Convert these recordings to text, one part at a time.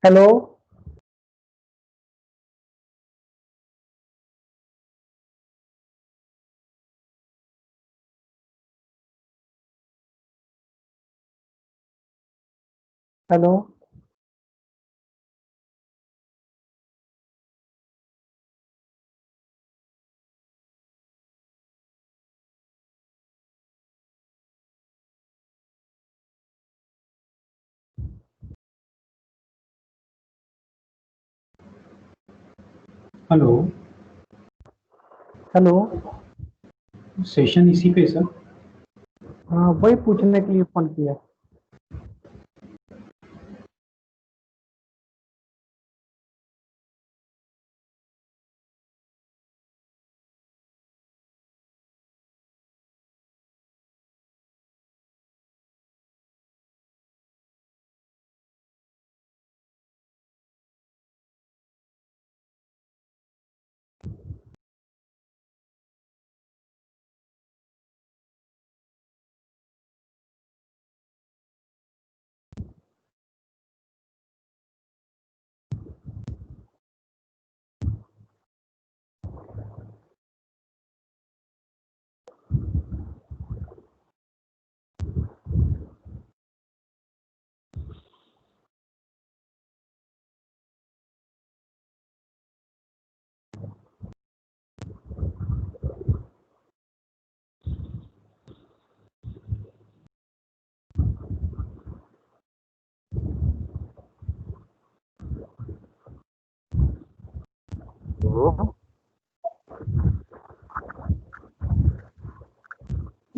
Hello. Hello. Hello. Hello. Session इसी पे sir. हाँ, वही पूछने के लिए फोन किया।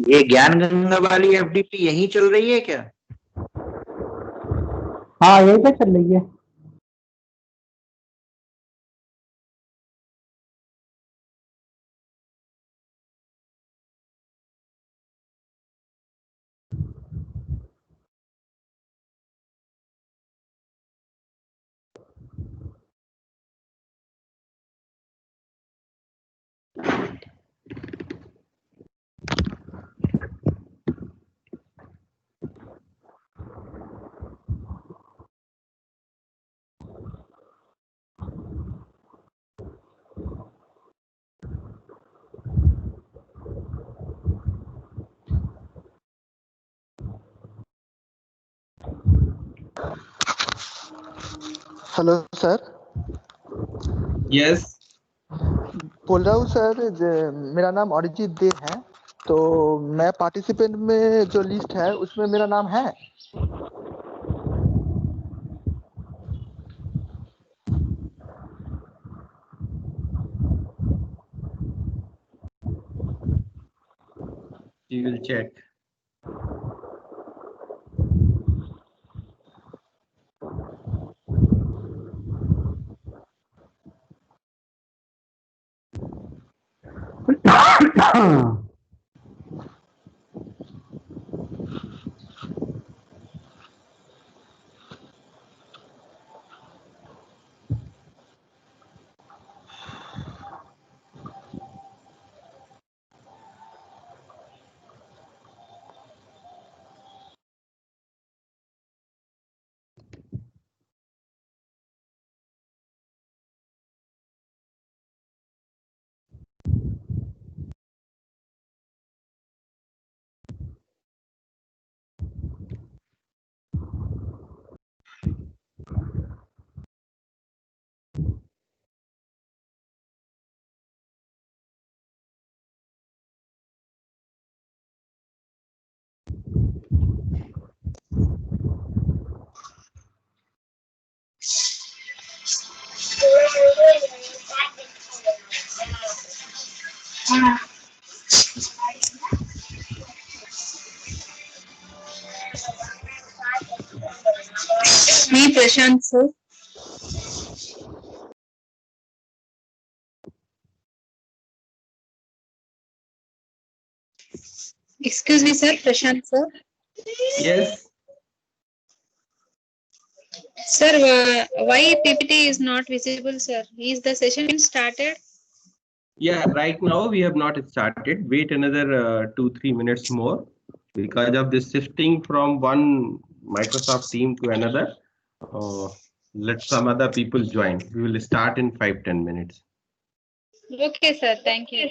ये ज्ञान गंगा वाली एफडीपी यहीं चल रही है क्या? हाँ, यही पे चल रही है। Hello sir. यस। बोल रहा हूँ सर, मेरा नाम अरिजीत दे है। तो मैं पार्टिसिपेंट में जो लिस्ट है उसमें मेरा नाम है। We will check. Me, Prashant sir. Excuse me, sir. Prashant sir. Yes. Sir, why PPT is not visible, sir? Is the session started? Yeah, right now we have not started. Wait another 2-3 minutes more because of this shifting from one Microsoft team to another. Let some other people join. We will start in 5-10 minutes. Okay, sir. Thank you.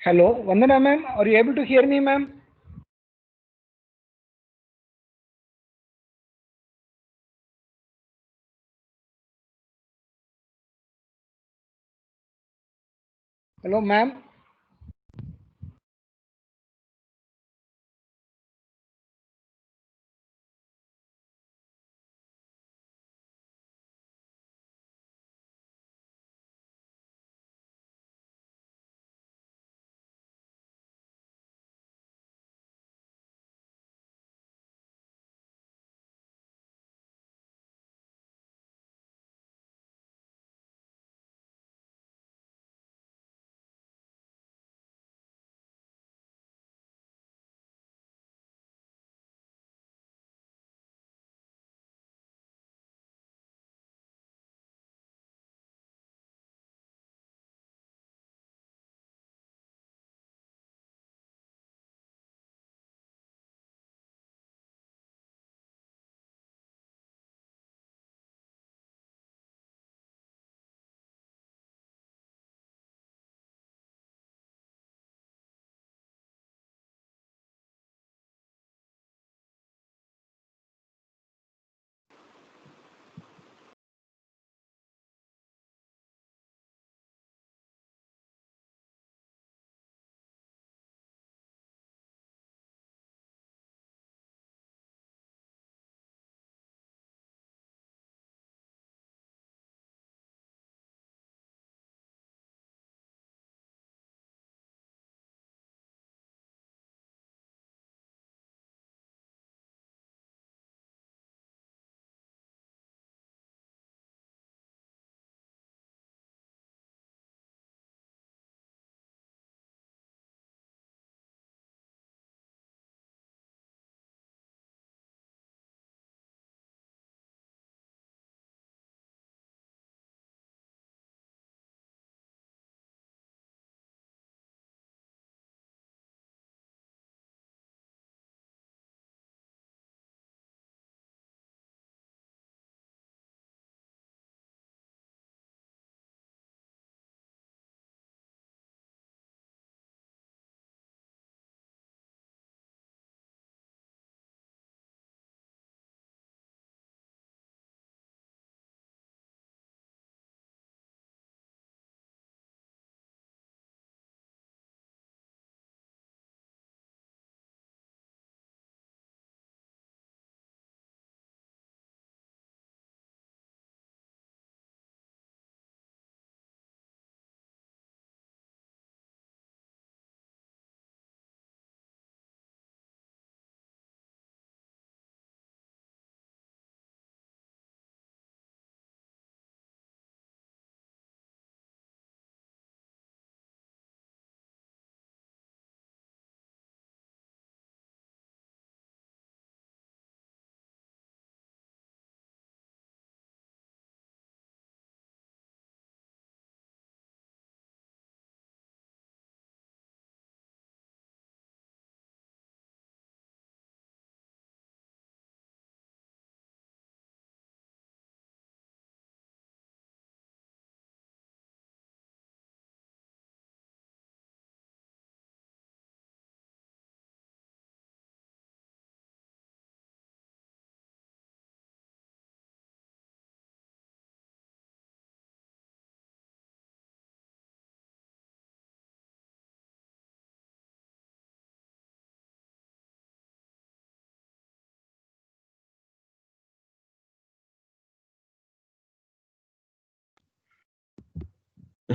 Hello, Vandana ma'am, are you able to hear me, ma'am? Hello, ma'am.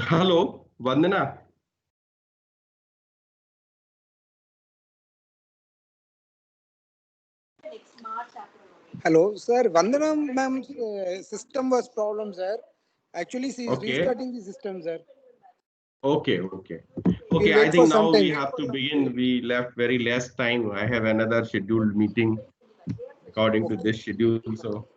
Hello, Vandana. Hello, sir. Vandana ma'am's system was problem, sir. Actually, she is Okay. restarting the system, sir. Okay, okay. We'll Okay, I wait for think some now we time. have to begin. We left very less time. I have another scheduled meeting according to this schedule. So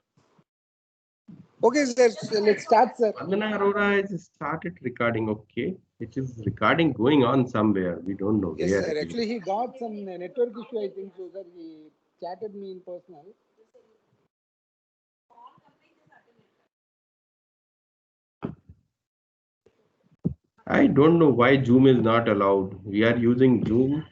Okay, sir. So let's start, sir. Vandana Arora has started recording. Okay. It is recording going on somewhere. We don't know Yes, where sir. it is. Actually, he got some network issue, I think so, sir. He chatted me in personal. I don't know why Zoom is not allowed. We are using Zoom.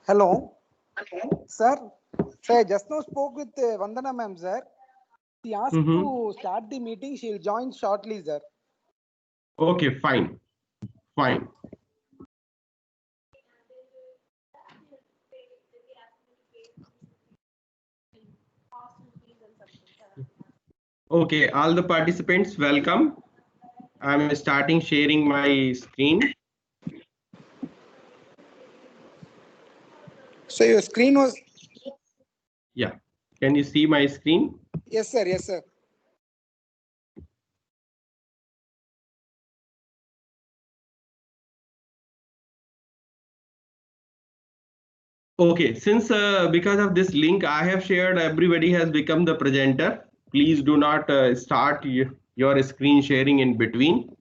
Hello, sir. Sir, I just now spoke with Vandana ma'am, sir. She asked to start the meeting. She'll join shortly, sir. Okay, fine. Fine. Okay, all the participants, welcome. I'm starting sharing my screen. So your screen was. Yeah. Can you see my screen? Yes, sir. Yes, sir. Okay, since because of this link I have shared, everybody has become the presenter. Please do not start your screen sharing in between.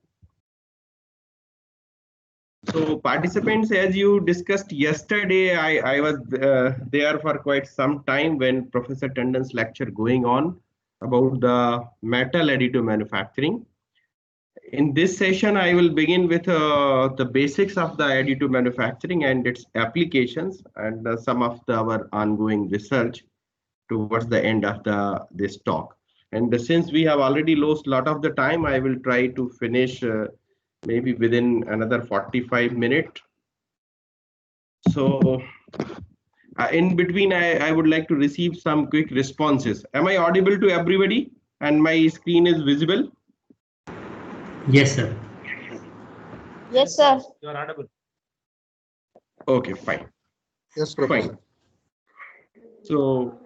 So participants, as you discussed yesterday, I was there for quite some time when Professor Tandon's lecture going on about the metal additive manufacturing. In this session, I will begin with the basics of the additive manufacturing and its applications and some of our ongoing research towards the end of this talk. And since we have already lost a lot of the time, I will try to finish maybe within another 45 minutes. So in between, I would like to receive some quick responses. Am I audible to everybody and my screen is visible? Yes, sir. Yes, sir. You are audible. Okay, fine. Yes, Professor. Fine. So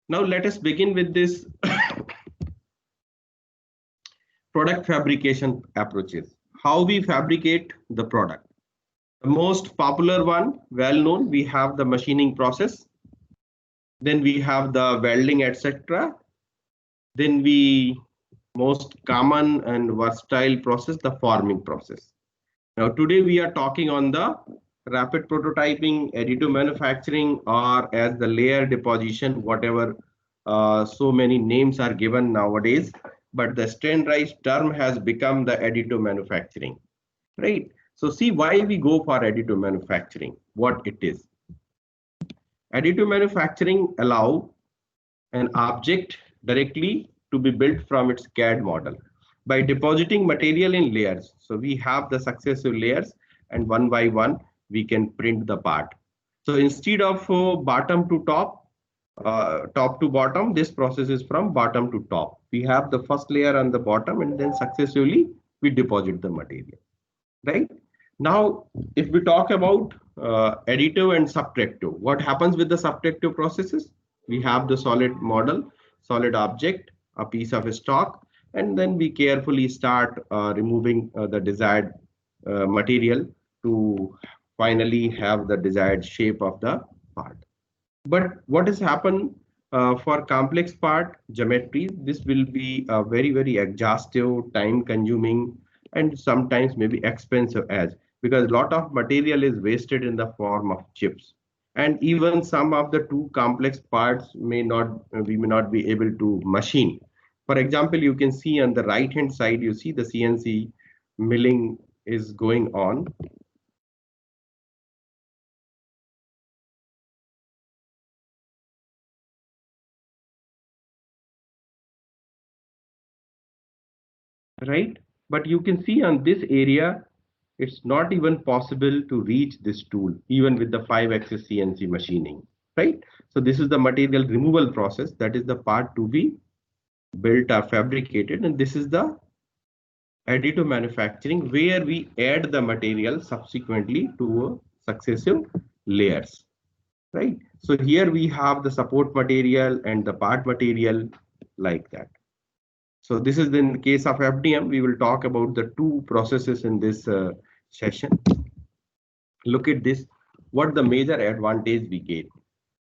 now let us begin with this product fabrication approaches. How we fabricate the product. The most popular one, well known, we have the machining process. Then we have the welding, etc. Then we most common and versatile process, the forming process. Now today we are talking on the rapid prototyping, additive manufacturing, or as the layer deposition, whatever so many names are given nowadays. But the standardized term has become the additive manufacturing, right? So see why we go for additive manufacturing, what it is. Additive manufacturing allow an object directly to be built from its CAD model by depositing material in layers. So we have the successive layers and one by one we can print the part. So instead of bottom to top, top to bottom, this process is from bottom to top. We have the first layer on the bottom and then successively we deposit the material, right? Now, if we talk about additive and subtractive, what happens with the subtractive processes? We have the solid model, solid object, a piece of stock, and then we carefully start removing the desired material to finally have the desired shape of the part. But what has happened for complex part geometry, this will be very, very exhaustive, time consuming, and sometimes maybe expensive as because a lot of material is wasted in the form of chips. And even some of the too complex parts may not, we may not be able to machine. For example, you can see on the right hand side, you see the CNC milling is going on. right? But you can see on this area, it's not even possible to reach this tool, even with the 5-axis CNC machining, right? So this is the material removal process. That is the part to be built or fabricated. And this is the additive manufacturing, where we add the material subsequently to successive layers, right? So here we have the support material and the part material like that. So this is in the case of FDM. We will talk about the two processes in this session. Look at this. What the major advantage we get?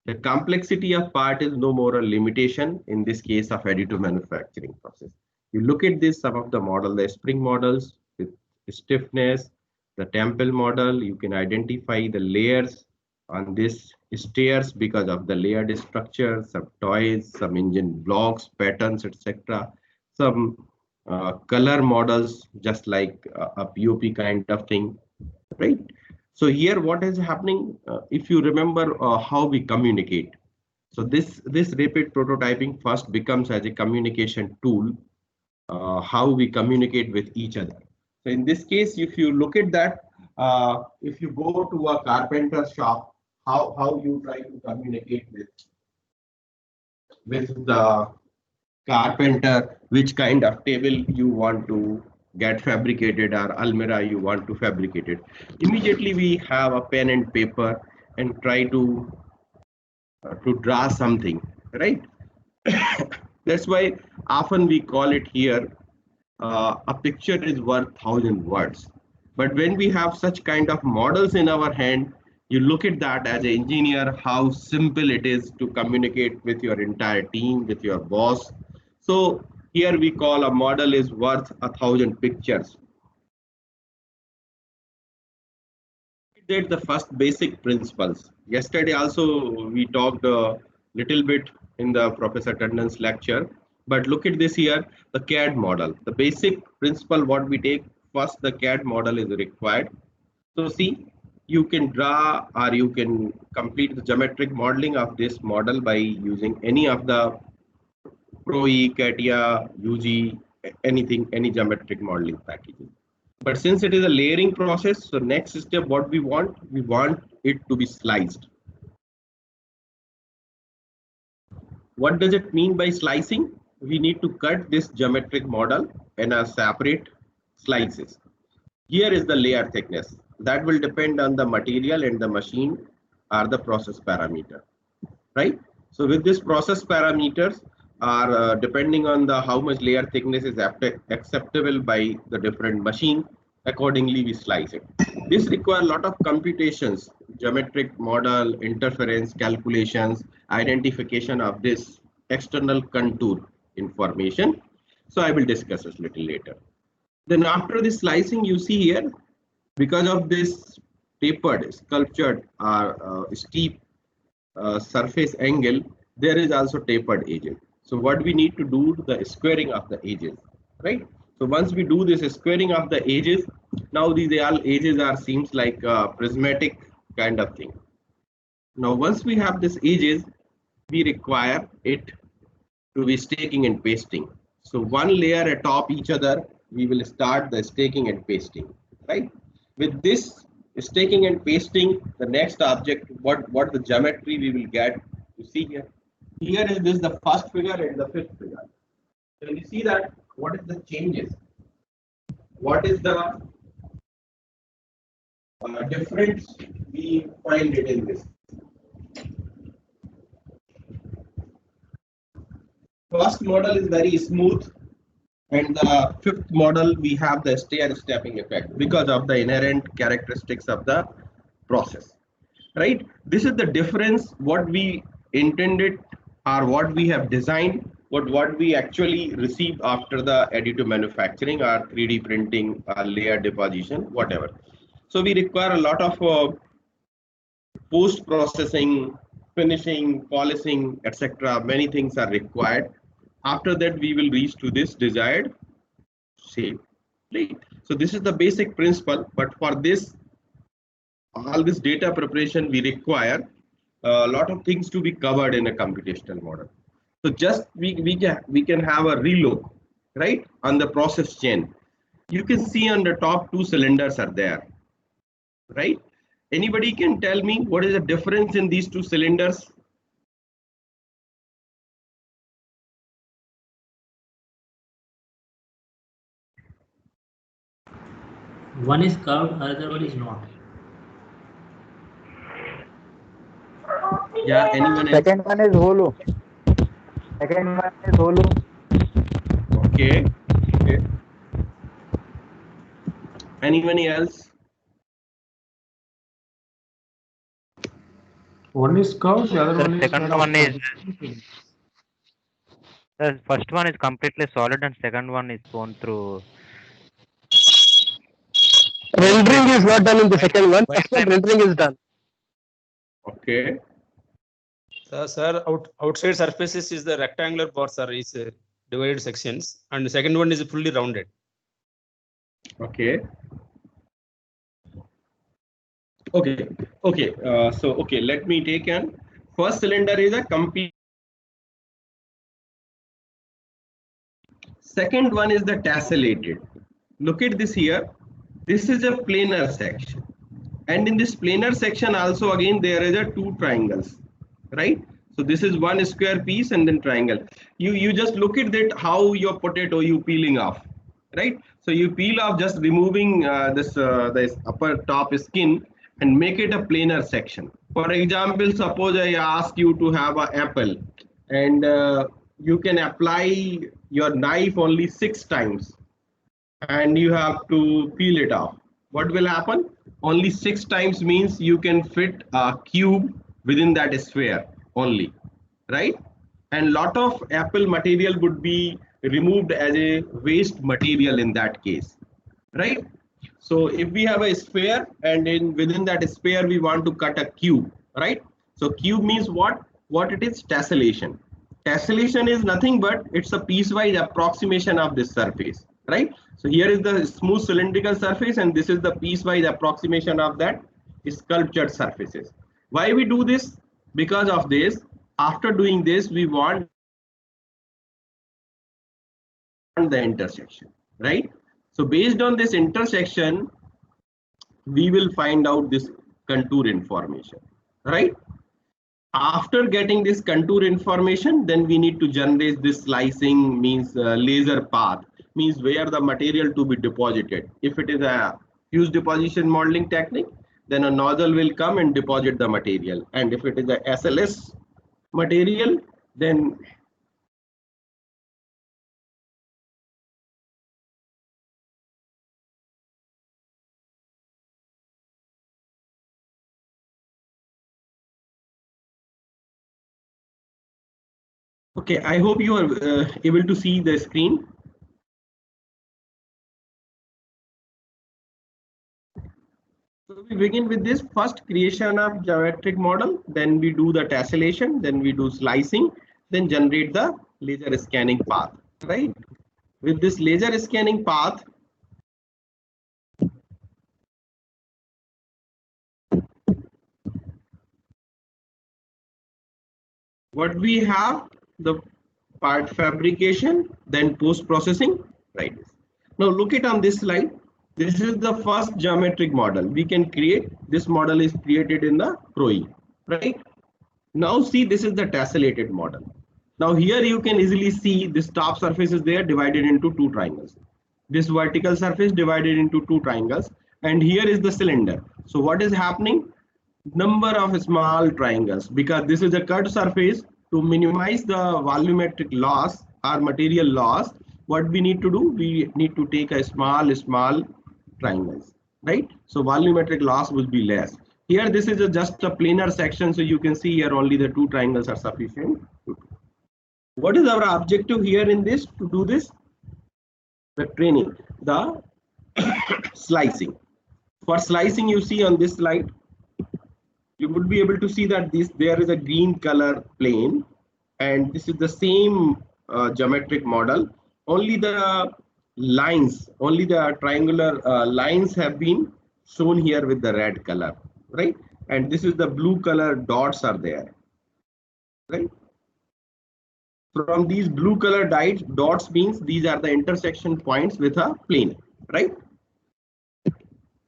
The complexity of part is no more a limitation in this case of additive manufacturing process. You look at this, some of the model, the spring models with stiffness, the temple model, you can identify the layers on this stairs because of the layered structure, some toys, some engine blocks, patterns, etc. Some color models, just like a POP kind of thing, right? So here what is happening, if you remember how we communicate. So this rapid prototyping first becomes as a communication tool, how we communicate with each other. So in this case, if you look at that, if you go to a carpenter shop, how you try to communicate with the carpenter, which kind of table you want to get fabricated or almirah you want to fabricate it. Immediately we have a pen and paper and try to draw something, right? That's why often we call it here, a picture is worth 1,000 words. But when we have such kind of models in our hand, you look at that as an engineer, how simple it is to communicate with your entire team, with your boss. So here we call a model is worth 1,000 pictures. That's the first basic principles. Yesterday also we talked a little bit in the Professor Tandon's lecture, but look at this here, the CAD model. The basic principle what we take, first the CAD model is required. So see, you can draw or you can complete the geometric modeling of this model by using any of the Pro-E, CATIA, UG, anything, any geometric modeling packages. But since it is a layering process, so next step what we want it to be sliced. What does it mean by slicing? We need to cut this geometric model in a separate slices. Here is the layer thickness. That will depend on the material and the machine or the process parameter, right? So with this process parameters are depending on the how much layer thickness is acceptable by the different machine, accordingly we slice it. This requires a lot of computations, geometric model, interference calculations, identification of this external contour information. So I will discuss this a little later. Then after this slicing, you see here, because of this tapered, sculptured or steep surface angle, there is also tapered edges. So what we need to do, the squaring of the edges, right? So once we do this squaring of the edges, now these all edges are seems like a prismatic kind of thing. Now once we have this edges, we require it to be staking and pasting. So one layer atop each other, we will start the staking and pasting, right? With this staking and pasting, the next object, what the geometry we will get, you see here. Here is this the first figure and the fifth figure. So you see that what is the changes? What is the difference we find it in this? First model is very smooth, and the fifth model we have the stair-stepping effect because of the inherent characteristics of the process, right? This is the difference what we intended or what we have designed, what we actually received after the additive manufacturing or 3D printing or layer deposition, whatever. So we require a lot of post-processing, finishing, polishing, etc. Many things are required. After that, we will reach to this desired shape, right? So this is the basic principle, but for this, all this data preparation, we require a lot of things to be covered in a computational model. So just we can have a relook right? On the process chain, you can see on the top 2 cylinders are there, right? Anybody can tell me what is the difference in these 2 cylinders? One is curved, other one is not. Yeah, anyone else? Second one is hollow. Okay. Okay. Anyone else? One is curved, the other Sir, one is second made of one is translucent. sir, first one is completely solid and second one is gone through. Rendering is not done in the second one. First one rendering is done. Okay. Sir, outside surfaces is the rectangular parts are is divided sections, and the second one is fully rounded. Okay. Okay. Okay. So okay, let me take an first cylinder is a complete. Second one is the tessellated. Look at this here. This is a planar section, and in this planar section also again there is a 2 triangles, right? So this is one square piece and then triangle. You just look at that how your potato you peeling off, right? So you peel off just removing this upper top skin and make it a planar section. For example, suppose I ask you to have an apple, and you can apply your knife only 6 times, and you have to peel it off. What will happen? Only 6 times means you can fit a cube within that sphere only, right? And lot of apple material would be removed as a waste material in that case, right? So if we have a sphere and within that sphere we want to cut a cube, right? So cube means what? What it is? Tessellation. Tessellation is nothing but it's a piecewise approximation of this surface, right? So here is the smooth cylindrical surface and this is the piecewise approximation of that sculptured surfaces. Why we do this? Because of this, after doing this, we want the intersection, right? So based on this intersection, we will find out this contour information, right? After getting this contour information, then we need to generate this slicing, means laser path, means where the material to be deposited. If it is a fused deposition modeling technique, then a nozzle will come and deposit the material. And if it is a SLS material, then okay, I hope you are able to see the screen. So we begin with this first creation of geometric model, then we do the tessellation, then we do slicing, then generate the laser scanning path, right? With this laser scanning path, what we have, the part fabrication, then post processing, right? Now look at on this slide. This is the first geometric model we can create. This model is created in the Creo, right? Now see, this is the tessellated model. Now here you can easily see this top surface is there divided into 2 triangles. This vertical surface divided into 2 triangles, and here is the cylinder. So what is happening? Number of small triangles, because this is a curved surface. To minimize the volumetric loss or material loss, what we need to do? We need to take a small triangles, right? So volumetric loss will be less. Here this is just a planar section, so you can see here only the 2 triangles are sufficient. What is our objective here in this to do this? The training, the slicing. For slicing, you see on this slide, you would be able to see that there is a green color plane, and this is the same geometric model. Only the lines, only the triangular lines have been shown here with the red color, right? And this is the blue color dots are there, right? From these blue color dots means these are the intersection points with a plane, right?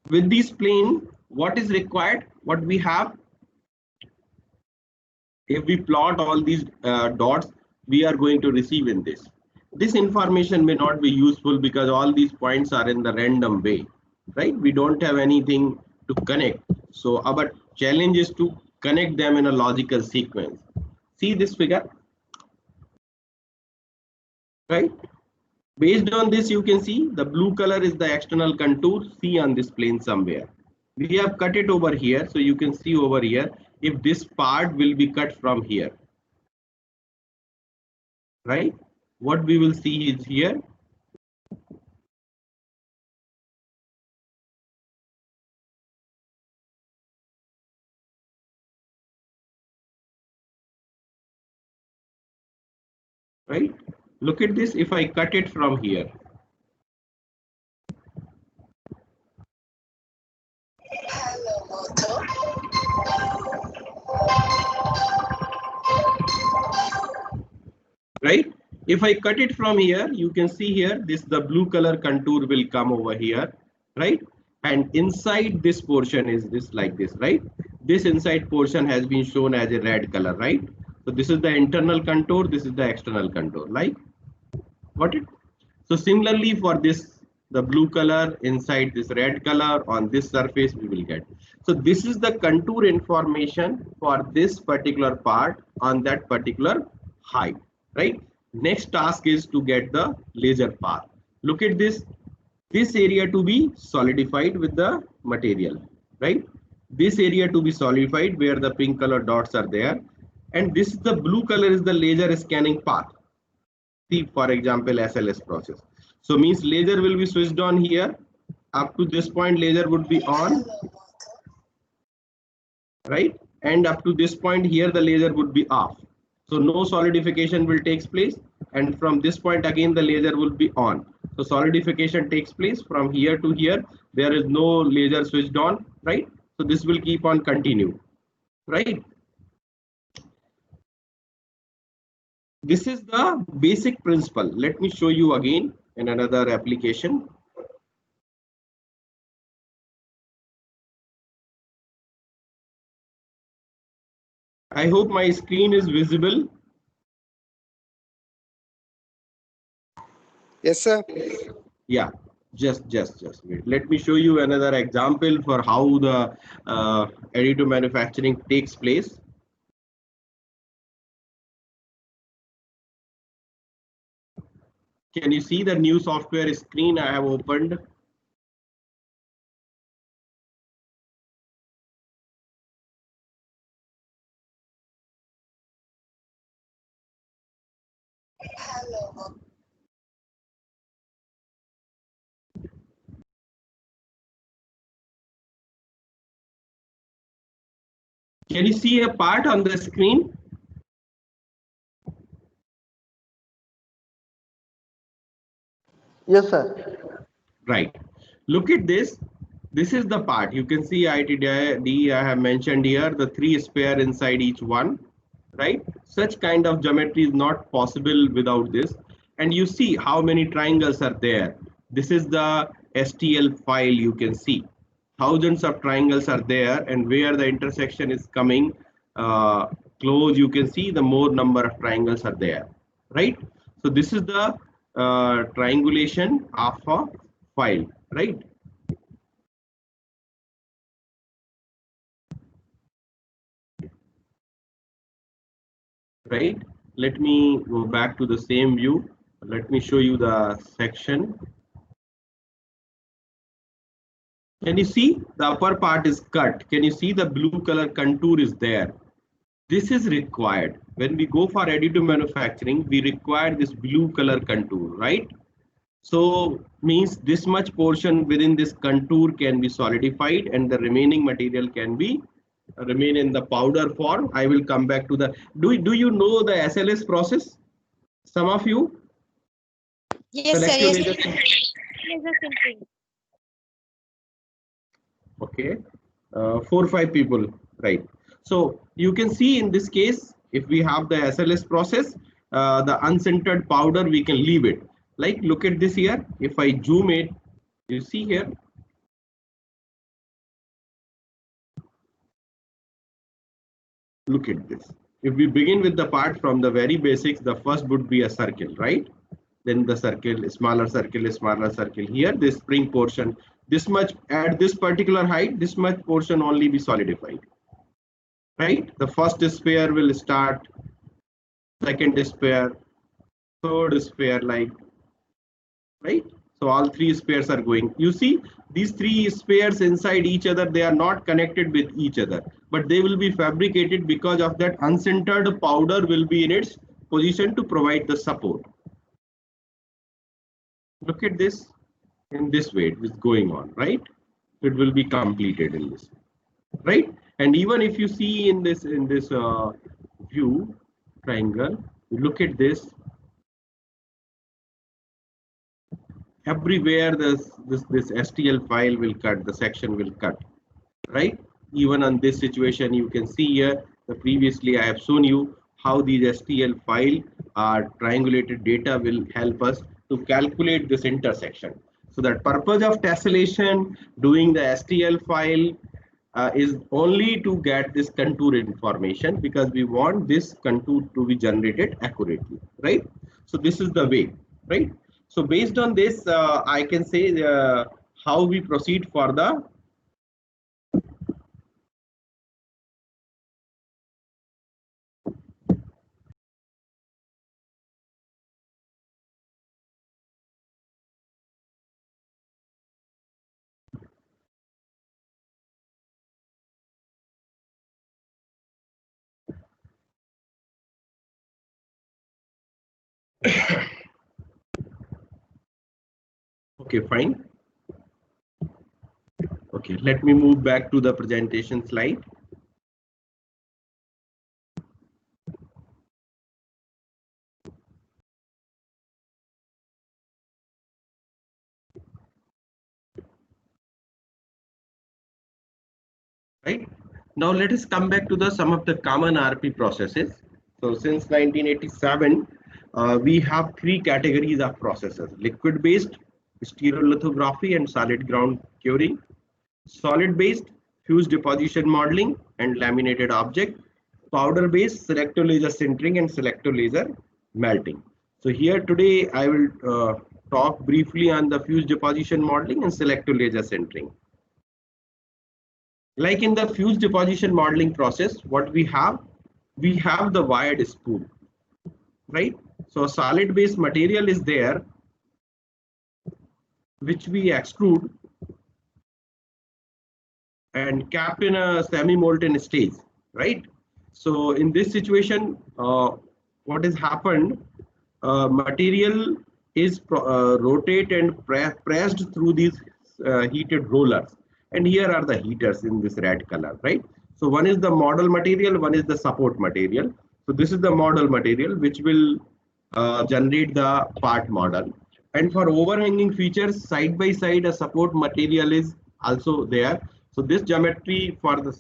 With this plane, what is required? What we have? If we plot all these dots, we are going to receive in this. This information may not be useful because all these points are in the random way, right? We don't have anything to connect. So our challenge is to connect them in a logical sequence. See this figure, right? Based on this, you can see the blue color is the external contour, see on this plane somewhere. We have cut it over here, so you can see over here if this part will be cut from here, right? What we will see is here. Right? Look at this, if I cut it from here. Right? If I cut it from here, you can see here, the blue color contour will come over here, right? And inside this portion is this like this, right? This inside portion has been shown as a red color, right? So this is the internal contour, this is the external contour, like got it? So similarly for this, the blue color inside this red color on this surface we will get. So this is the contour information for this particular part on that particular height, right? Next task is to get the laser path. Look at this area to be solidified with the material, right? This area to be solidified where the pink color dots are there, and this is the blue color is the laser scanning path. See, for example, SLS process. So means laser will be switched on here. Up to this point, laser would be on, right? And up to this point here, the laser would be off. So no solidification will take place. And from this point again, the laser will be on. So solidification takes place from here to here. There is no laser switched on, right? So this will keep on continue, right? This is the basic principle. Let me show you again in another application. I hope my screen is visible. Yes, sir. Yeah, just wait. Let me show you another example for how the additive manufacturing takes place. Can you see the new software screen I have opened? Can you see a part on the screen? Yes, sir. Right. Look at this. This is the part. You can see ITD I have mentioned here, the 3 sphere inside each one, right? Such kind of geometry is not possible without this. And you see how many triangles are there. This is the STL file you can see. Thousands of triangles are there, and where the intersection is coming close, you can see the more number of triangles are there, right? So this is the triangulation of a file, right? Right. Let me go back to the same view. Let me show you the section. Can you see the upper part is cut? Can you see the blue color contour is there? This is required. When we go for additive manufacturing, we require this blue color contour, right? So means this much portion within this contour can be solidified and the remaining material can be remain in the powder form. I will come back to the, do you know the SLS process? Some of you? Yes, sir. Selective Yes, laser- laser sintering. Okay, 4 or 5 people, right? So you can see in this case, if we have the SLS process, the uncentered powder, we can leave it. Like, look at this here. If I zoom it, you see here. Look at this. If we begin with the part from the very basics, the first would be a circle, right? Then the circle, smaller circle, smaller circle. Here, this spring portion, this much at this particular height, this much portion only be solidified, right? The first sphere will start, second sphere, third sphere, like, right? So all three spheres are going. You see, these three spheres inside each other, they are not connected with each other, but they will be fabricated because of that uncentered powder will be in its position to provide the support. Look at this. In this way, it is going on, right? It will be completed in this, right? And even if you see in this view triangle, look at this. Everywhere this STL file will cut, the section will cut, right? Even on this situation, you can see here, the previously I have shown you how these STL file triangulated data will help us to calculate this intersection. So that purpose of tessellation doing the STL file is only to get this contour information, because we want this contour to be generated accurately, right? So this is the way, right? So based on this, I can say how we proceed for the okay, fine. Okay, let me move back to the presentation slide. Right. Now let us come back to some of the common RP processes. So since 1987, we have three categories of processes: liquid-based, stereolithography, and solid ground curing; solid-based, fused deposition modeling and laminated object; powder-based, selective laser sintering and selective laser melting. So here today I will talk briefly on the fused deposition modeling and selective laser sintering. Like in the fused deposition modeling process, what we have the wired spool, right? So a solid based material is there, which we extrude and cap in a semi-molten stage, right? So in this situation, what has happened, material is rotate and pressed through these heated rollers. And here are the heaters in this red color, right? So one is the model material, one is the support material. So this is the model material, which will generate the part model. And for overhanging features, side by side, a support material is also there. So this geometry for the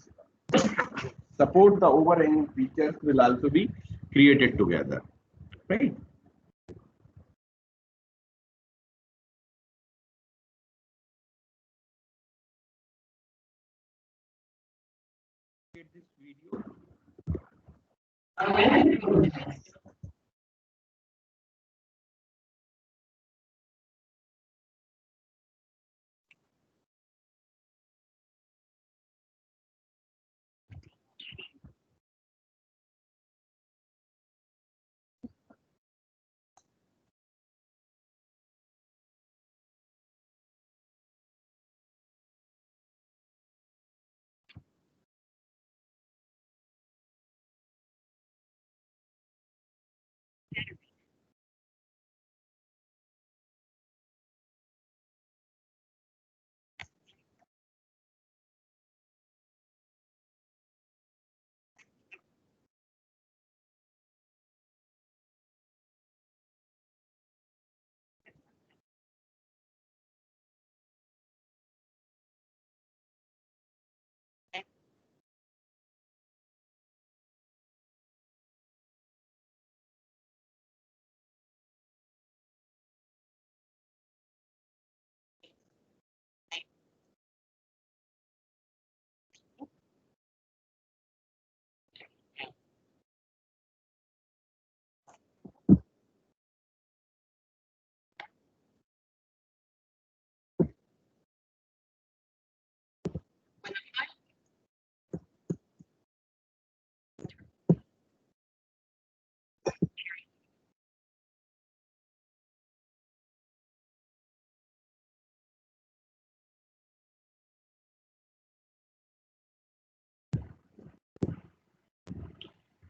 support the overhanging features will also be created together, right? This video.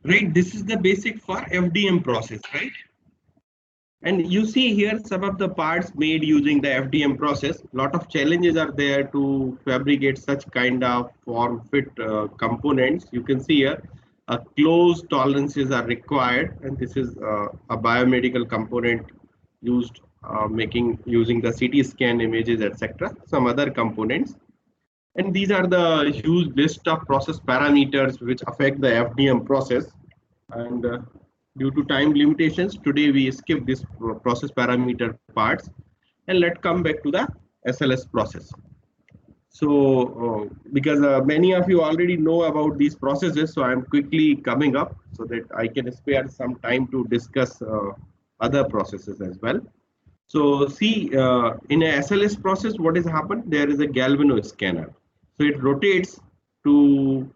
right? This is the basic for FDM process, right? And you see here some of the parts made using the FDM process. Lot of challenges are there to fabricate such kind of form fit components. You can see here closed tolerances are required, and this is a biomedical component used using the CT scan images, etc. Some other components. And these are the huge list of process parameters which affect the FDM process. And due to time limitations, today we skip this process parameter parts, and let's come back to the SLS process. So because many of you already know about these processes, so I'm quickly coming up so that I can spare some time to discuss other processes as well. So see, in a SLS process, what has happened? There is a galvano scanner. So it rotates to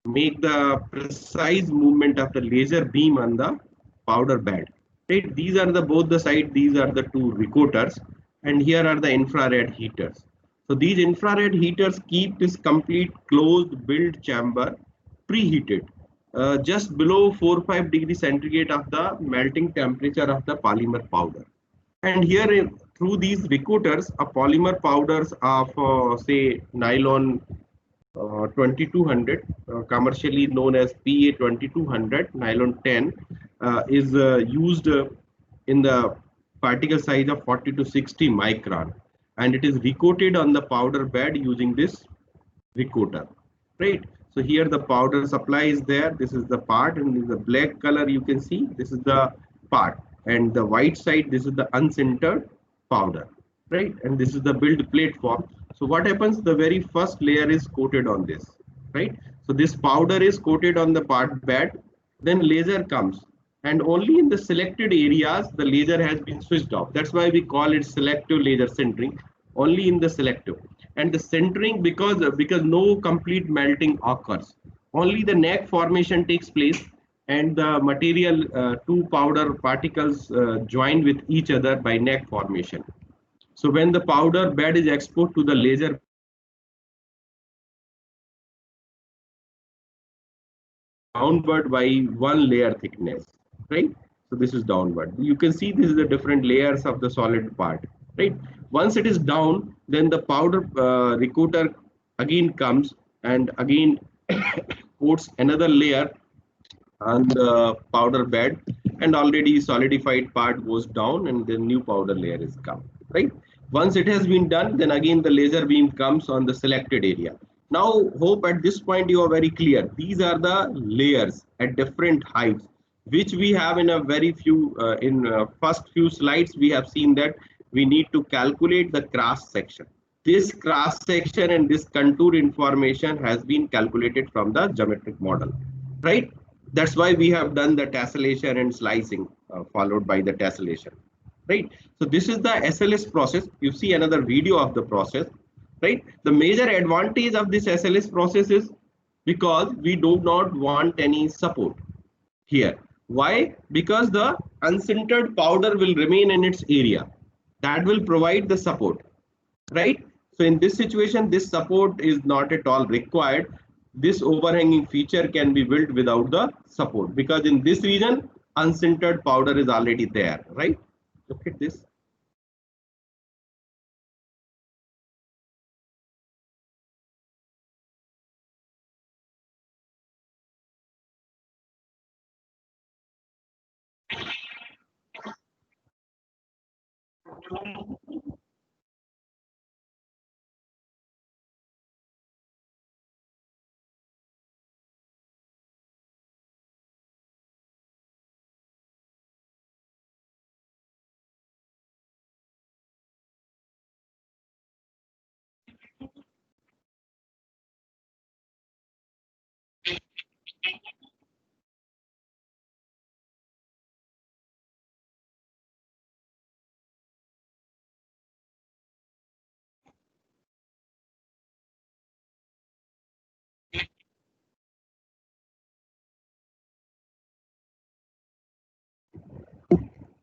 make the precise movement of the laser beam on the powder bed. Right? These are the both the sides. These are the two recorders, and here are the infrared heaters. So these infrared heaters keep this complete closed build chamber preheated just below 4-5 degrees centigrade of the melting temperature of the polymer powder. And here through these recorders, a polymer powders of say nylon 2200, commercially known as PA 2200, nylon 10, is used in the particle size of 40 to 60 micron, and it is recoated on the powder bed using this recoater, right? So here the powder supply is there. This is the part, and in the black color you can see this is the part, and the white side, this is the unsintered powder, right? And this is the build platform. So what happens? The very first layer is coated on this, right? So this powder is coated on the part bed, then laser comes, and only in the selected areas the laser has been switched off. That's why we call it selective laser sintering, only in the selective. And the sintering, because no complete melting occurs, only the neck formation takes place, and the material two powder particles join with each other by neck formation. So when the powder bed is exposed to the laser downward by one layer thickness, right? So this is downward. You can see this is the different layers of the solid part, right? Once it is down, then the powder recoater again comes and again coats another layer on the powder bed, and already solidified part goes down, and the new powder layer is come, right? Once it has been done, then again the laser beam comes on the selected area. Now, hope at this point you are very clear. These are the layers at different heights, which we have in a very few, first few slides, we have seen that we need to calculate the cross section. This cross section and this contour information has been calculated from the geometric model, right? That's why we have done the tessellation and slicing followed by the tessellation, right? So this is the SLS process. You see another video of the process, right? The major advantage of this SLS process is because we do not want any support here. Why? Because the unsintered powder will remain in its area. That will provide the support, right? So in this situation, this support is not at all required. This overhanging feature can be built without the support, because in this region, unsintered powder is already there, right? Look at this.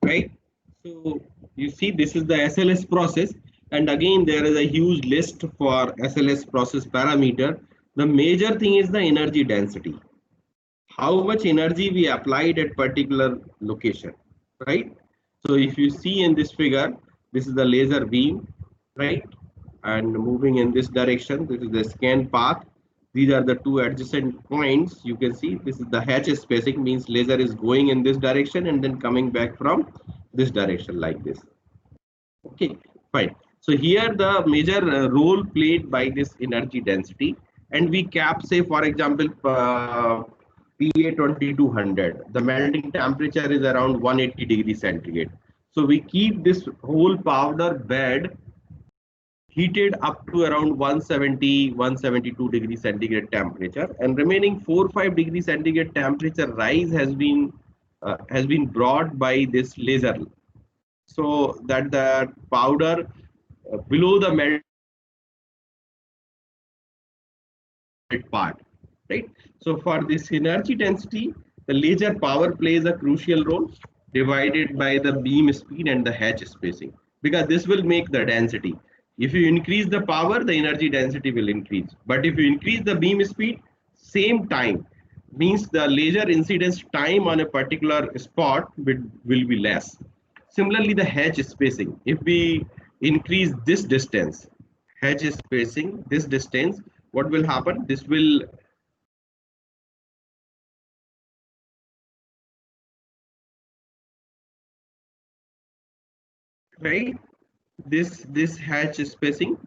Right? So you see this is the SLS process, and again there is a huge list for SLS process parameter. The major thing is the energy density. how much energy we applied at particular location, right? So if you see in this figure, this is the laser beam, right? And moving in this direction, this is the scan path. These are the two adjacent points. You can see this is the H spacing, means laser is going in this direction and then coming back from this direction like this. Okay, fine. So here the major role played by this energy density, and we cap, say for example, PA 2200. The melting temperature is around 180 degrees centigrade. So we keep this whole powder bed heated up to around 170 172 degrees centigrade temperature, and remaining 4-5 degrees centigrade temperature rise has been brought by this laser, so that the powder below the melt part, right? So for this energy density, the laser power plays a crucial role, divided by the beam speed and the H spacing, because this will make the density. If you increase the power, the energy density will increase. But if you increase the beam speed, same time, means the laser incidence time on a particular spot will be less. Similarly, the H spacing, if we increase this distance, H spacing, this distance, what will happen? This will right, this H spacing,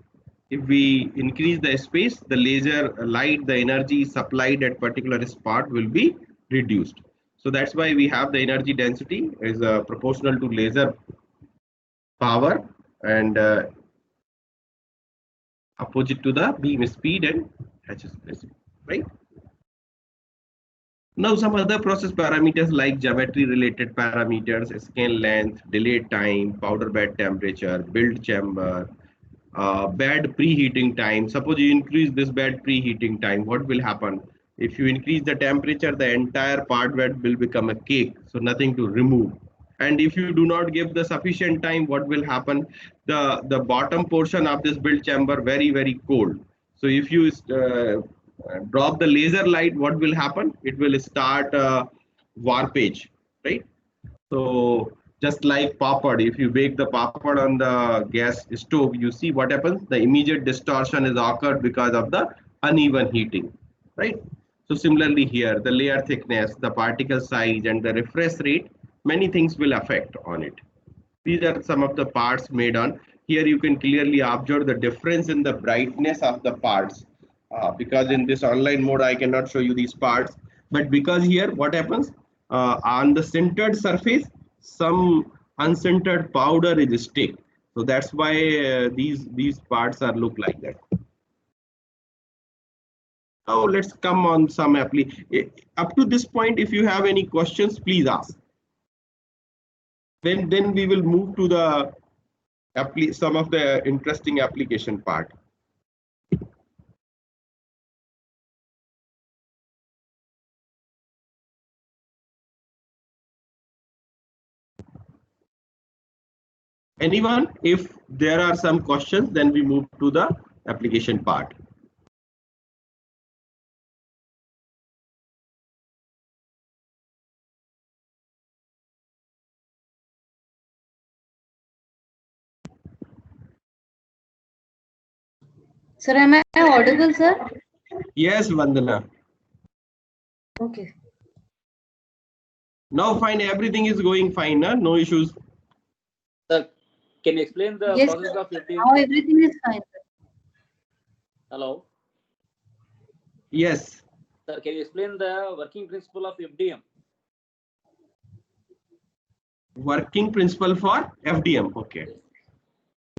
if we increase the space, the laser light, the energy supplied at particular spot will be reduced. So that's why we have the energy density is proportional to laser power and opposite to the beam speed and H spacing, right? Now some other process parameters like geometry related parameters, scan length, delay time, powder bed temperature, build chamber, bed preheating time. Suppose you increase this bed preheating time, what will happen? If you increase the temperature, the entire part bed will become a cake, so nothing to remove. And if you do not give the sufficient time, what will happen? The bottom portion of this build chamber very cold. So if you drop the laser light, what will happen? It will start warpage, right? So just like papad, if you bake the papad on the gas stove, you see what happens? The immediate distortion is occurred because of the uneven heating, right? So similarly here, the layer thickness, the particle size, and the refresh rate, many things will affect on it. These are some of the parts made on. Here you can clearly observe the difference in the brightness of the parts. Because in this online mode, I cannot show you these parts. But because here, what happens? On the centered surface, some uncentered powder is stick. So that's why these parts are look like that. Now let's come on some up to this point. If you have any questions, please ask. Then we will move to the some of the interesting application part. Anyone? If there are some questions, then we move to the application part. Sir, am I audible, sir? Yes, Vandana. Okay. Now fine, everything is going fine, huh? No issues. Sir, can you explain the Yes, process sir. of FDM? Now everything is fine, sir. Hello. Yes. Sir, can you explain the working principle of FDM? Working principle for FDM. Okay.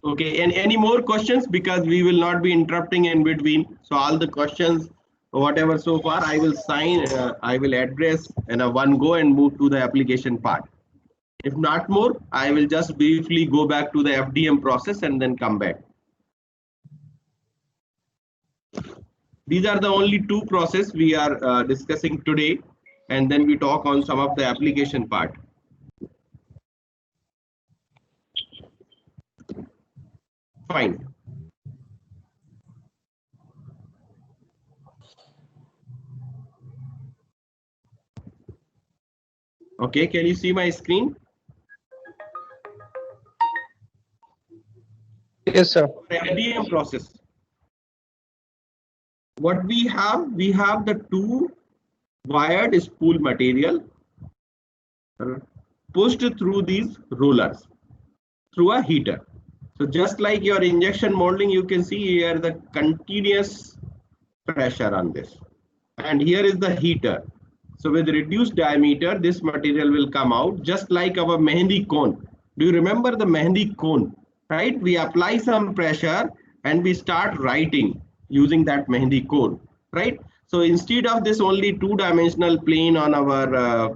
Okay. And any more questions? Because we will not be interrupting in between. So all the questions, whatever so far, I will sign. I will address in a one go and move to the application part. If not more, I will just briefly go back to the FDM process and then come back. These are the only two processes we are discussing today, and then we talk on some of the application part. Fine. Okay, can you see my screen? Yes, sir. FDM process. What we have the two wired spool material pushed through these rollers through a heater. So just like your injection molding, you can see here the continuous pressure on this. And here is the heater. So with reduced diameter, this material will come out just like our Mehendi cone. Do you remember the Mehendi cone? Right? We apply some pressure and we start writing using that Mehendi cone. Right? So instead of this only two-dimensional plane on our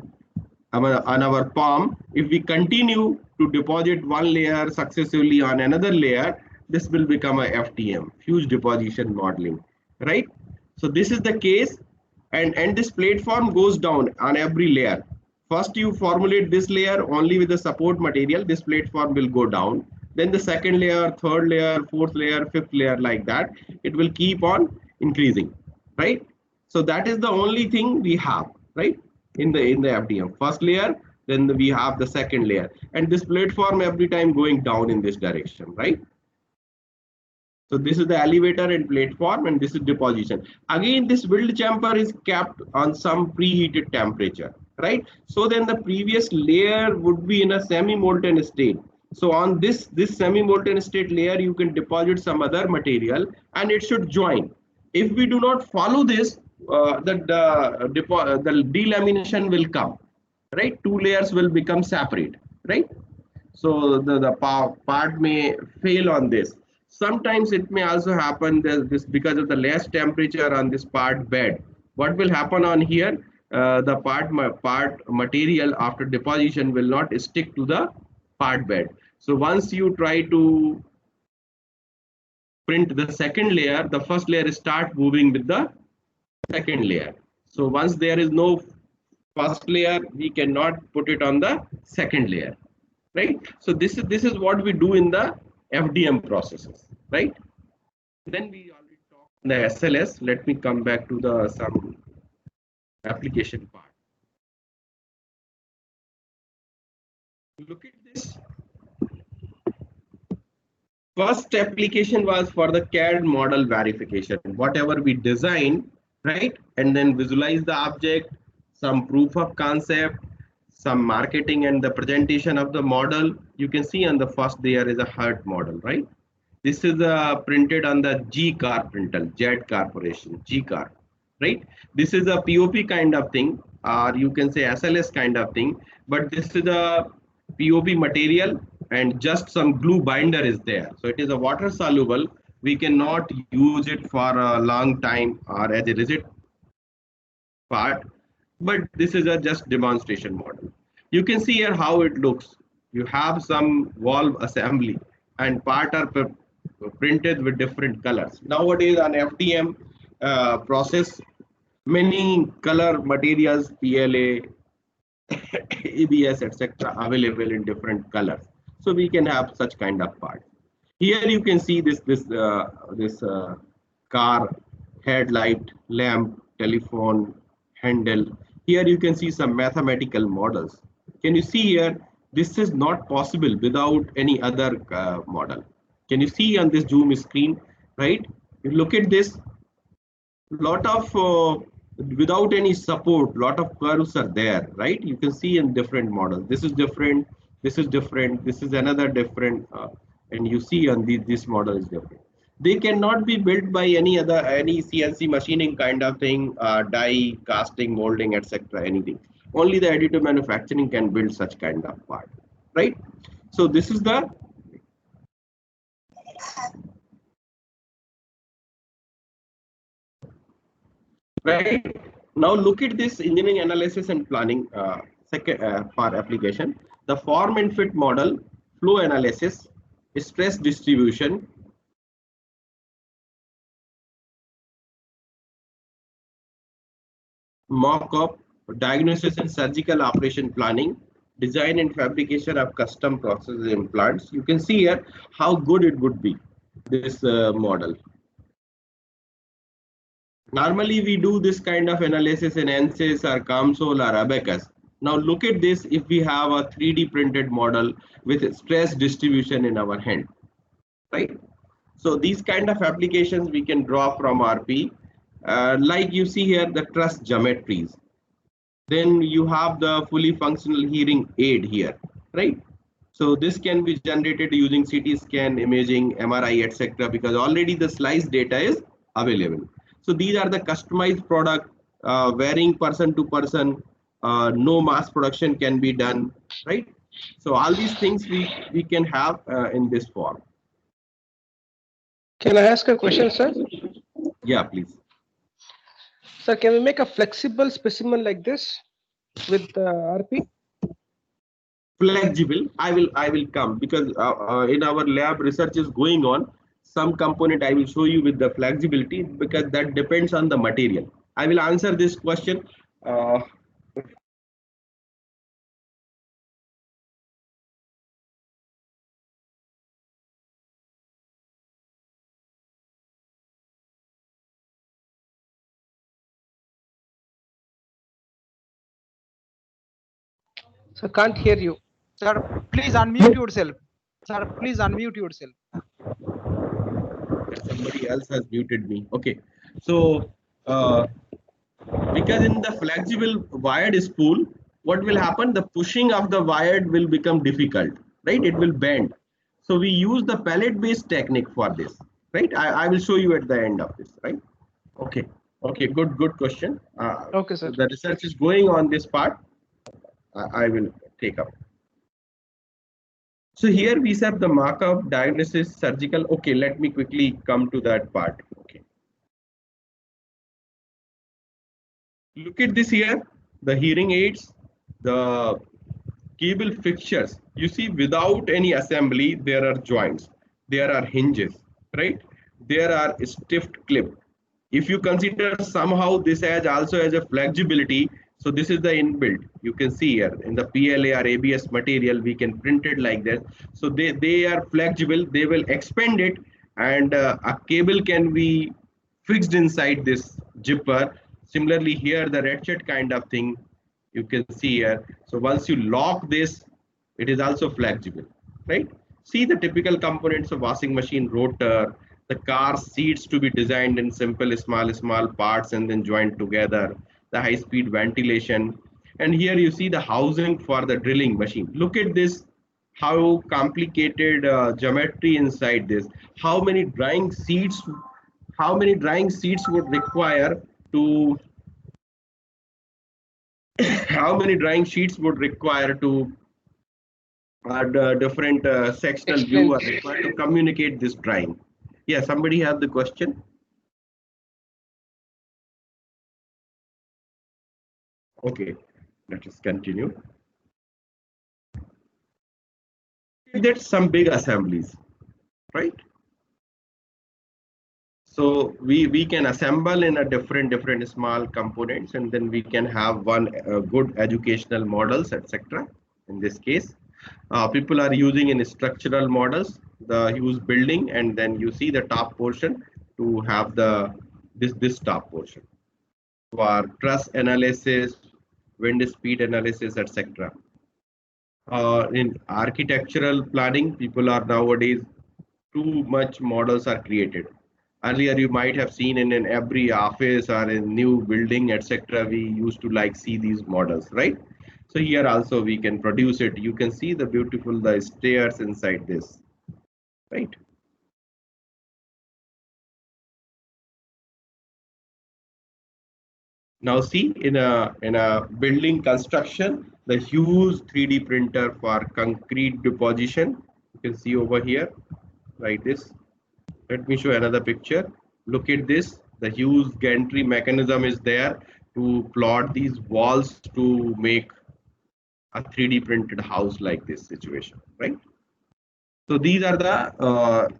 palm, if we continue to deposit one layer successively on another layer, this will become a FDM, fuse deposition modeling. Right? So this is the case. And this platform goes down on every layer. First you formulate this layer only with the support material, this platform will go down. Then the second layer, third layer, fourth layer, fifth layer, like that. It will keep on increasing, right? So that is the only thing we have, right? In the FDM. First layer, then we have the second layer. And this platform every time going down in this direction, right? So this is the elevator and platform, and this is deposition. Again, this weld chamber is kept on some preheated temperature, right? So then the previous layer would be in a semi-molten state. So on this semi-molten state layer, you can deposit some other material and it should join. If we do not follow this, the delamination will come, right? Two layers will become separate, right? So the part may fail on this. Sometimes it may also happen that this because of the less temperature on this part bed. What will happen on here? The part material after deposition will not stick to the part bed. So once you try to print the second layer, the first layer start moving with the second layer. So once there is no first layer, we cannot put it on the second layer, right? So this is what we do in the FDM processes, right? Then we already talked the SLS. Let me come back to some application part. Look at this. First application was for the CAD model verification. Whatever we design, right? And then visualize the object, some proof of concept, some marketing and the presentation of the model. You can see on the first there is a heart model, right? This is printed on the G car printer, Jet Corporation, G car, right? This is a POP kind of thing, or you can say SLS kind of thing, but this is a POP material and just some glue binder is there. So it is a water soluble. We cannot use it for a long time or as a rigid part, but this is a just demonstration model. You can see here how it looks. You have some valve assembly and part are printed with different colors. Nowadays on FDM process, many color materials, PLA, ABS, etc. available in different colors. So we can have such kind of part. Here you can see this car, headlight, lamp, telephone, handle. Here you can see some mathematical models. Can you see here? This is not possible without any other model. Can you see on this zoom screen, right? You look at this, lot of without any support, lot of curves are there, right? You can see in different models. This is different. This is different. This is another different, and you see on this model is different. They cannot be built by any CNC machining kind of thing, die, casting, molding, etc. Anything. Only the additive manufacturing can build such kind of part, right? So this is the right. Now look at this engineering analysis and planning for application. The form and fit model, flow analysis, stress distribution, mock-up, diagnosis and surgical operation planning, design and fabrication of custom process implants. You can see here how good it would be, this model. Normally we do this kind of analysis in ANSYS or COMSOL or Abacus, Now look at this. If we have a 3D printed model with stress distribution in our hand, right? So these kind of applications we can draw from RP. Like you see here, the truss geometries. Then you have the fully functional hearing aid here, right? So this can be generated using CT scan, imaging, MRI, etc. because already the slice data is available. So these are the customized product, varying person to person. No mass production can be done, right? So all these things we can have in this form. Can I ask a question, sir? Yeah, please. Sir, can we make a flexible specimen like this with RP? Flexible, I will come because in our lab research is going on. Some component I will show you with the flexibility because that depends on the material. I will answer this question. Sir, can't hear you. Sir, please unmute yourself. Sir, please unmute yourself. Somebody else has muted me. Okay, so because in the flexible wired spool, what will happen? The pushing of the wired will become difficult, right? It will bend. So we use the pellet-based technique for this, right? I will show you at the end of this, right? Okay. Okay. Good question. Okay, sir. The research is going on this part. I will take up. So here we have the Markov diagnosis surgical. Okay, let me quickly come to that part. Okay. Look at this here, the hearing aids, the cable fixtures. You see, without any assembly, there are joints, there are hinges, right? There are stiffed clip. If you consider somehow this as also as a flexibility, so this is the inbuilt. You can see here in the PLA or ABS material, we can print it like that. So they are flexible, they will expand it, and a cable can be fixed inside this zipper. Similarly here, the ratchet kind of thing you can see here. So once you lock this, it is also flexible, right? See the typical components of washing machine rotor, the car seats to be designed in simple small parts and then joined together, the high speed ventilation. And here you see the housing for the drilling machine. Look at this, how complicated geometry inside this. How many drying seats would require to how many drying sheets would require to different sectional view are required to communicate this drying. Yeah, somebody have the question. Okay, let us continue. That's some big assemblies, right? So we can assemble in a different small components, and then we can have one good educational models, etc. In this case, people are using in structural models the huge building, and then you see the top portion to have the this top portion for truss analysis, wind speed analysis, etc. In architectural planning, people are nowadays too much models are created. Earlier, you might have seen in every office or in new building, etc. We used to like see these models, right? So here also we can produce it. You can see the beautiful the stairs inside this, right? Now see in a building construction, the huge 3D printer for concrete deposition. You can see over here, like this. Let me show another picture. Look at this. The huge gantry mechanism is there to plot these walls to make a 3D printed house like this situation, right? So these are the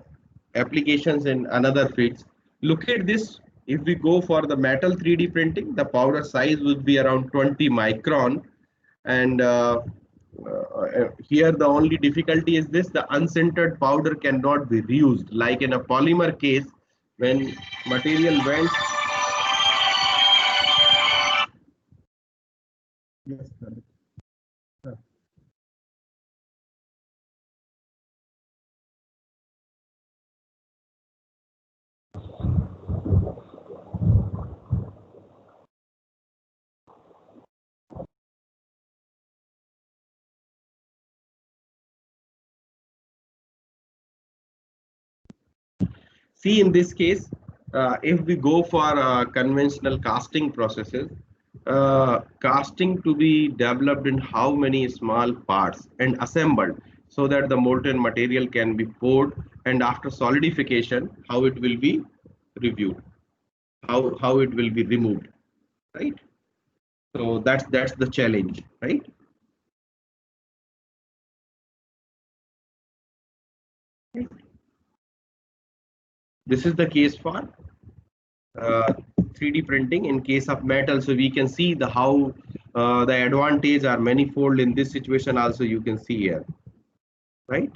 applications in another fields. Look at this. If we go for the metal 3D printing, the powder size would be around 20 micron. And here the only difficulty is this, the unsintered powder cannot be reused. Like in a polymer case, when material went. See, in this case, if we go for conventional casting processes, casting to be developed in how many small parts and assembled so that the molten material can be poured, and after solidification, how it will be reviewed, how it will be removed, right? So that's the challenge, right? This is the case for 3D printing in case of metal. So we can see the how the advantage are manifold in this situation. Also, you can see here, right?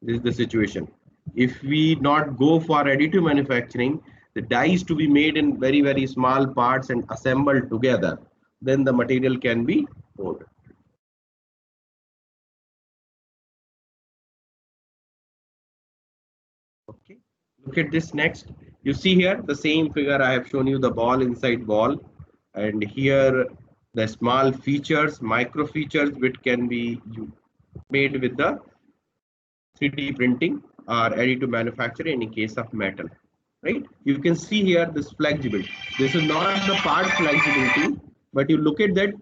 This is the situation. If we not go for additive manufacturing, the dies to be made in very small parts and assembled together, then the material can be poured. Okay, look at this next. You see here the same figure. I have shown you the ball inside ball, and here the small features, micro features, which can be made with the 3D printing or additive manufacturing in case of metal, right? You can see here this flexibility. This is not the part flexibility, but you look at that.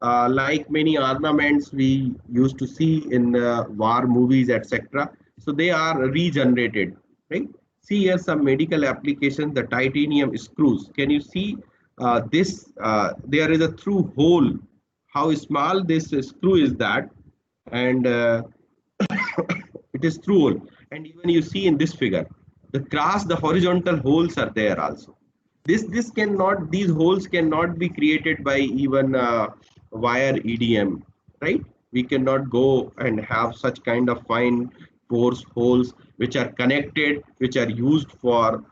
Like many ornaments we used to see in war movies, etc. So they are regenerated, right? See here some medical applications, the titanium screws. Can you see this? There is a through hole. How small this screw is that, and it is through hole. And even you see in this figure, the horizontal holes are there also. This cannot, these holes cannot be created by even wire EDM, right? We cannot go and have such kind of fine pores holes which are connected, which are used for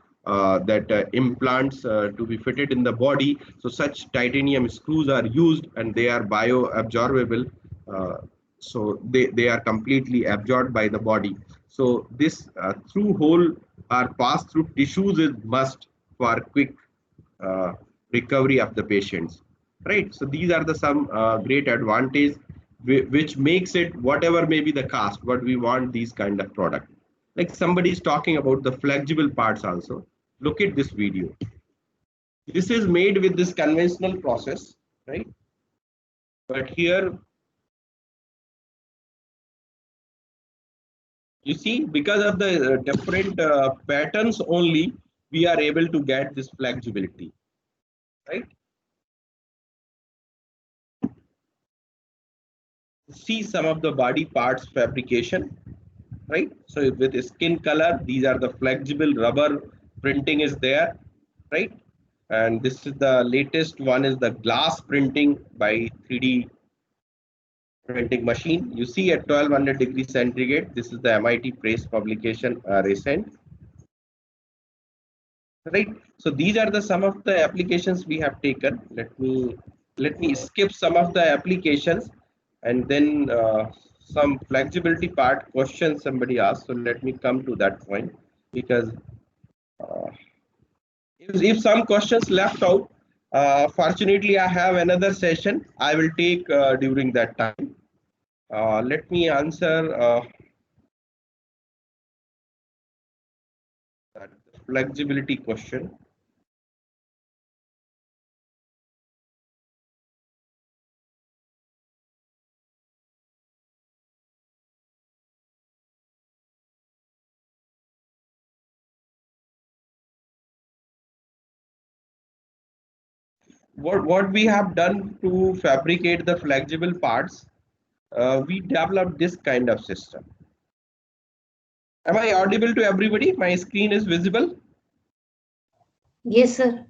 implants to be fitted in the body. So such titanium screws are used, and they are bioabsorbable. So they are completely absorbed by the body. So this through hole or pass through tissues is must for quick recovery of the patients, right? So these are the some great advantage which makes it, whatever may be the cost, but we want these kind of product. Like somebody is talking about the flexible parts also. Look at this video. This is made with this conventional process, right? But here you see, because of the different patterns only, we are able to get this flexibility, right? See some of the body parts fabrication, right? So with skin color, these are the flexible rubber printing is there, right? And this is the latest one, is the glass printing by 3D printing machine. You see at 1200 degrees centigrade. This is the MIT Press publication recent, right? So these are the some of the applications we have taken. Let me skip some of the applications, and then some flexibility part question somebody asked. So let me come to that point, because if some questions left out, fortunately I have another session I will take during that time. Let me answer that flexibility question. What we have done to fabricate the flexible parts, we developed this kind of system. Am I audible to everybody? My screen is visible? Yes, sir.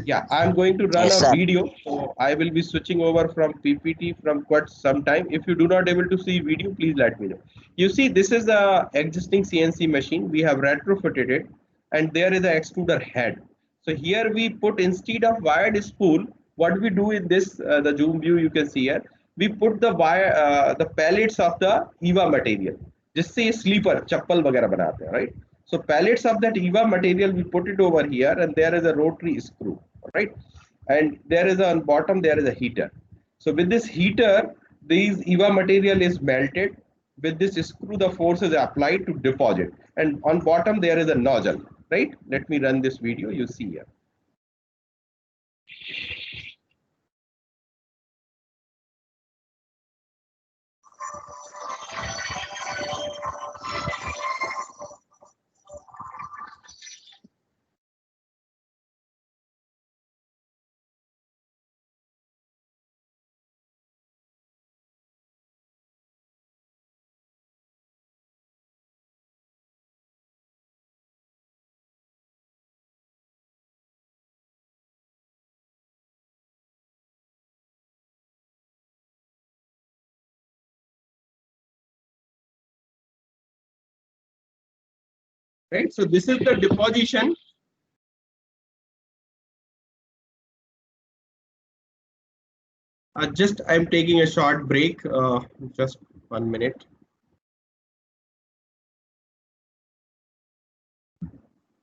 Yeah, I'm going to run Yes, a sir. video. So I will be switching over from PPT from quite some time. If you do not able to see video, please let me know. You see, this is a existing CNC machine. We have retrofitted it, and there is an extruder head. So here we put, instead of wired spool, what we do in this, the zoom view you can see here, we put the wire, the pellets of the EVA material. जिससे ये sleeper चप्पल वगैरह बनाते हैं, right? So pellets of that EVA material, we put it over here, and there is a rotary screw, right? And there is on bottom, there is a heater. So with this heater, these EVA material is melted, with this screw the force is applied to deposit, and on bottom there is a nozzle, right? Let me run this video, you see here. Right, so this is the deposition. Just I'm taking a short break, just 1 minute.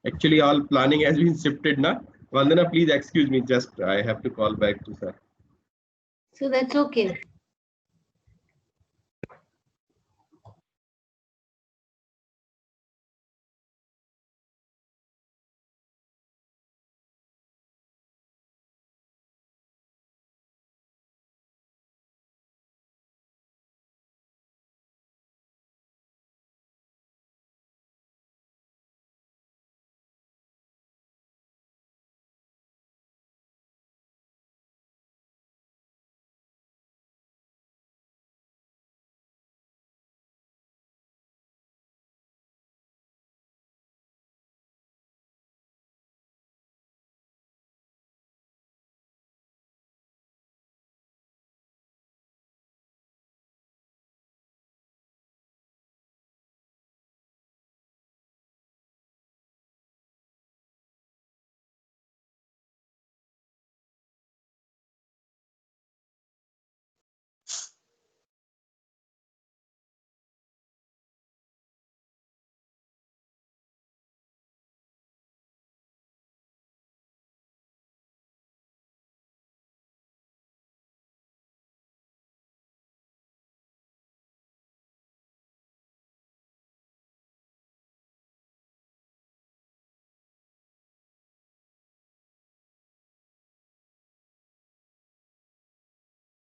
Actually, all planning has been shifted now. Vandana, please excuse me, just I have to call back to sir. So that's okay.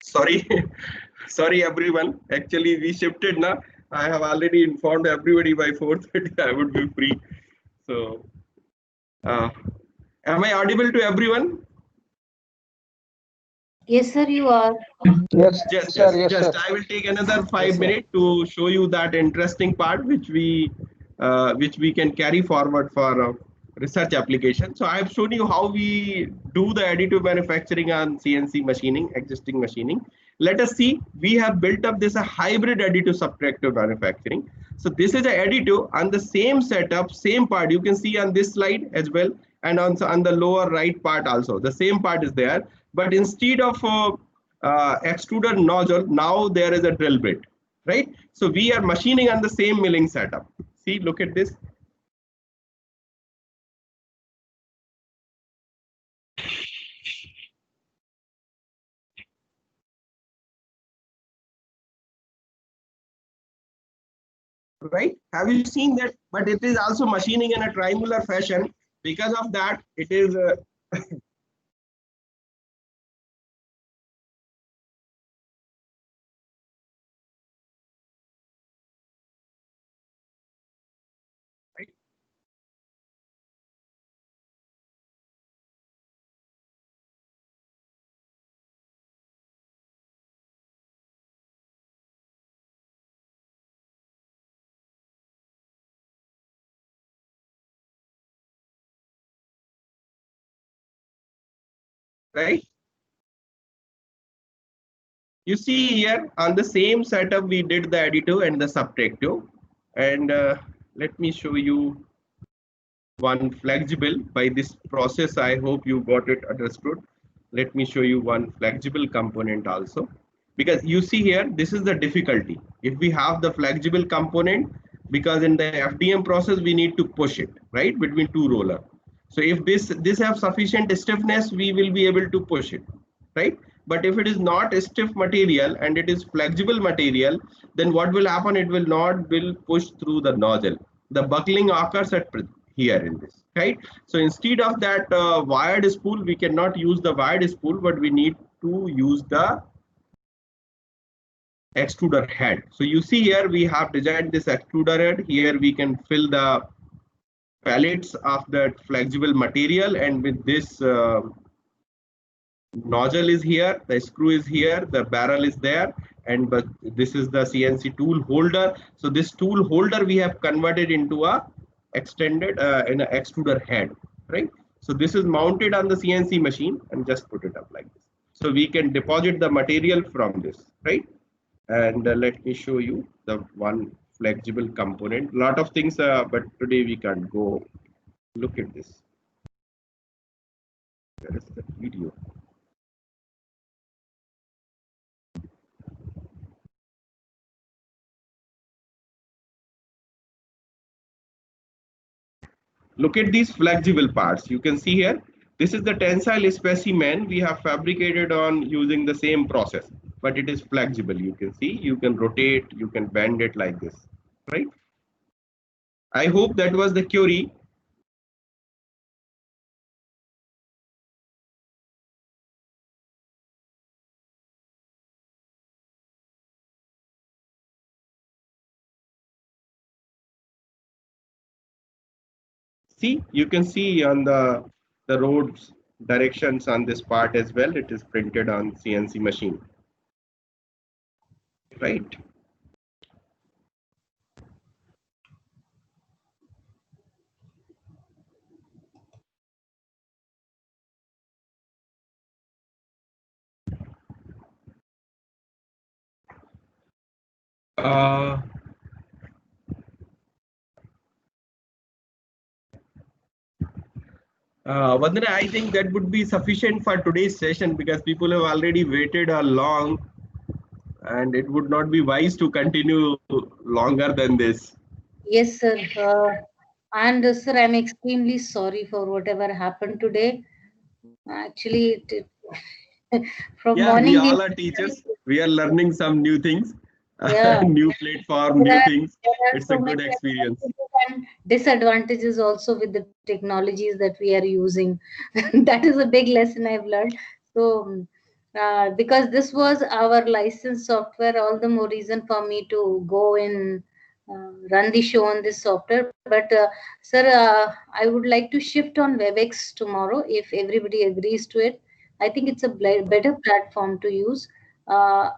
Sorry, sorry everyone. Actually, we shifted now. I have already informed everybody by 4:30 I would be free. So, am I audible to everyone? Yes, sir, you are. Yes, Just, sir. Yes, just sir. I will take another 5 Yes, sir. minutes to show you that interesting part which we can carry forward for research application. So I have shown you how we do the additive manufacturing on CNC machining, existing machining. Let us see, we have built up this a hybrid additive subtractive manufacturing. So this is an additive on the same setup, same part you can see on this slide as well, and on the lower right part also the same part is there, but instead of extruder nozzle, now there is a drill bit, right? So we are machining on the same milling setup. See, look at this. Right? Have you seen that? But it is also machining in a triangular fashion. Because of that, it is right. You see here on the same setup we did the additive and the subtractive, and let me show you one flexible. By this process I hope you got it understood. Let me show you one flexible component also, because you see here this is the difficulty. If we have the flexible component, because in the FDM process we need to push it right between two roller. So if this have sufficient stiffness, we will be able to push it, right? But if it is not a stiff material and it is flexible material, then what will happen? It will not will push through the nozzle. The buckling occurs at here in this, right? So instead of that wired spool, we cannot use the wired spool, but we need to use the extruder head. So you see here we have designed this extruder head. Here we can fill the pellets of that flexible material, and with this nozzle is here, the screw is here, the barrel is there, and but this is the CNC tool holder. So this tool holder we have converted into a extended in an extruder head, right? So this is mounted on the CNC machine and just put it up like this. So we can deposit the material from this, right? And let me show you the one flexible component. Lot of things, but today we can't go. Look at this. Where is the video? Look at these flexible parts. You can see here, this is the tensile specimen we have fabricated on using the same process, but it is flexible. You can see, you can rotate, you can bend it like this, right? I hope that was the query. See, you can see on the roads directions on this part as well. It is printed on CNC machine, right? Vandana, I think that would be sufficient for today's session because people have already waited a long, and it would not be wise to continue longer than this. Yes, sir. And sir, I'm extremely sorry for whatever happened today. Actually, from morning. We all are teachers. We are learning some new things, new platform, new things. It's a good experience. And disadvantages also with the technologies that we are using. That is a big lesson I've learned. So, because this was our licensed software, all the more reason for me to go in. Run the show on this software, but sir, I would like to shift on WebEx tomorrow if everybody agrees to it. I think it's a better platform to use. But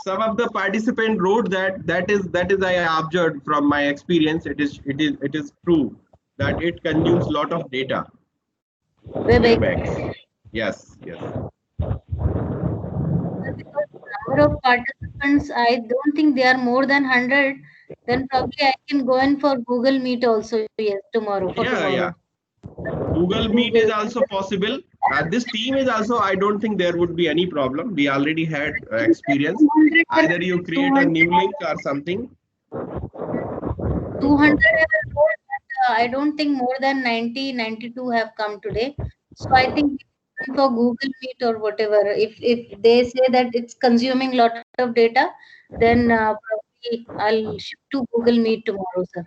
some of the participant wrote that is I observed from my experience. It is true that it consumes a lot of data. WebEx. Yes. Number of participants, I don't think they are more than 100. Then probably I can go in for Google Meet also. Yes, tomorrow. Yeah. Google Meet is also possible. This team is also. I don't think there would be any problem. We already had experience. Either you create a new link or something. 200. I don't think more than 90, 92 have come today. So I think for Google Meet or whatever, if they say that it's consuming a lot of data, then probably I'll shift to Google Meet tomorrow, sir.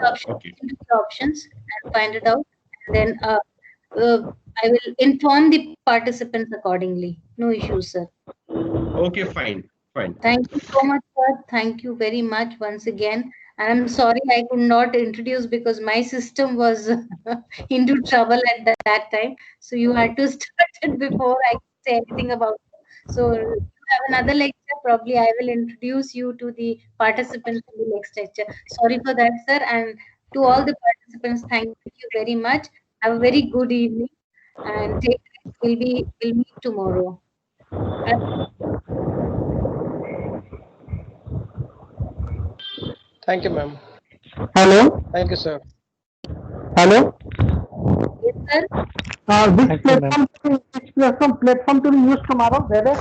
I'll see the options and find it out, and then I will inform the participants accordingly. No issues, sir. Okay, fine. Thank you so much, sir. Thank you very much once again. And I'm sorry I could not introduce because my system was into trouble at that time. So you had to start it before I could say anything about it. So you have another lecture. Probably I will introduce you to the participants in the next lecture. Sorry for that, sir. And to all the participants, thank you very much. Have a very good evening. And take care. We'll meet tomorrow. Thank you, ma'am. Hello. Thank you, sir. Hello. Yes, sir. Which platform to use tomorrow? WebEx?